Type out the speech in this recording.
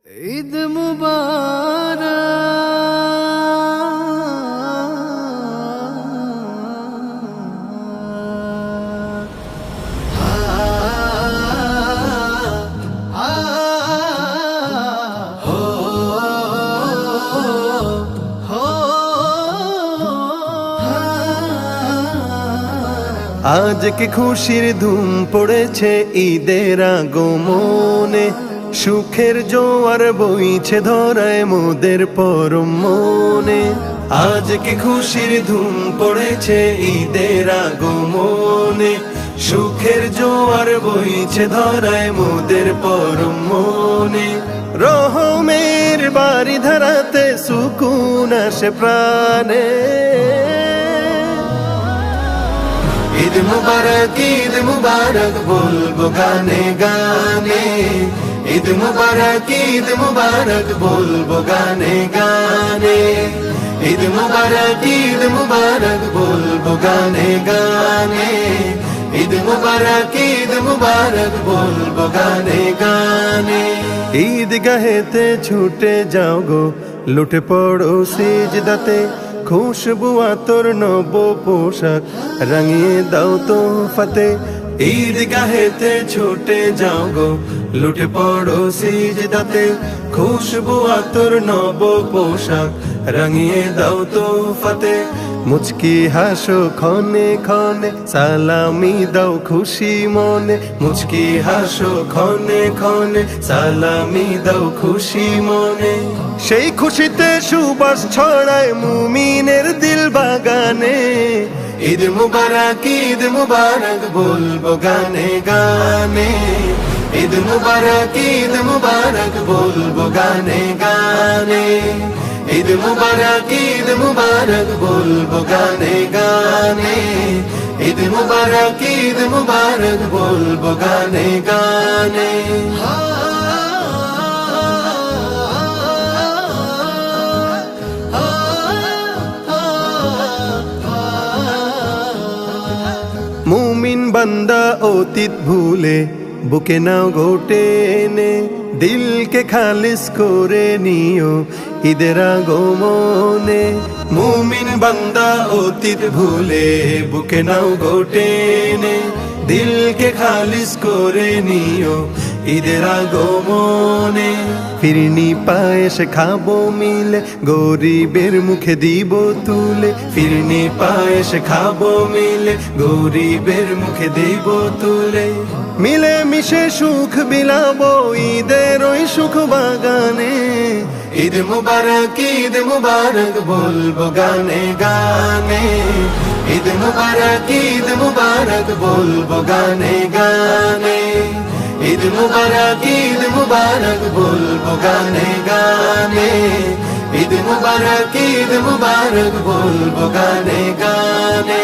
ঈদ মুবারক। আজ কি খুশির ধুম পড়েছে ঈদের আগমনে, সুখের জোয়ার বইছে ধরায় মোদের পরম মনে। আজ কি খুশির ধুম পড়েছে ঈদের আগমনে, সুখের জোয়ার বইছে ধরায় মোদের পরম মনে। রহমের বাড়ি ধারাতে সুকুন আসে প্রাণে। ঈদ মুবারক বলবো গানে গানে, ঈদ মুবারক বলবো গানে গানে, ঈদ মুবারক বলবো গানে গানে, ঈদ মুবারক বলবো গানে গানে। ঈদ গাহেতে ছুটে যাও গো, লুটে পড়ো সিজদাতে, খুশবু আতর নব পোশাক রাঙিয়ে দাও তো ফতে। ঈদ গাহেতে ছুটে যাও গো, লুটে পড়ো সিজদাতে, খুশবু আতর নব পোশাক রাঙিয়ে দাও তো ফতে। মুচকি হাসো ক্ষণে ক্ষণে, সালামি দাও খুশি মনে। মুচকি হাসো ক্ষণে ক্ষণে, সালামি দাও খুশি মনে। সেই খুশিতে সুবাস ছড়ায় মুমিনের দিল বাগানে। ঈদ মুবারক বলবো গানে গানে, ঈদ মুবারক বলবো গানে গানে, ঈদ মুবারক বলবো গানে গানে, ঈদ মুবারক বলবো গানে গানে। মুমিন বান্দা অতীত ভুলে বুকে নাও গোটে এনে, দিলকে খালিস করে নিও ঈদের আগমনে। মুমিন বান্দা অতীত ভুলে বুকে নাও গোটে এনে, দিলকে খালিস করে নিও ঈদের আগমনে। ফিরনি পায়েস খাবো মিলে, গরিবের মুখে দিব তুলে। ফিরনি পায়েস খাবো মিলে, গরিবের মুখে দিব তুলে। মিলে মিশে সুখ বিলাবো ঈদের ওই সুখ বাগানে। ঈদ মুবারক বলবো গানে গানে, ঈদ মুবারক বলবো গানে গানে, ঈদ মুবারক বলবো গানে গানে, ঈদ মুবারক বলবো গানে গানে।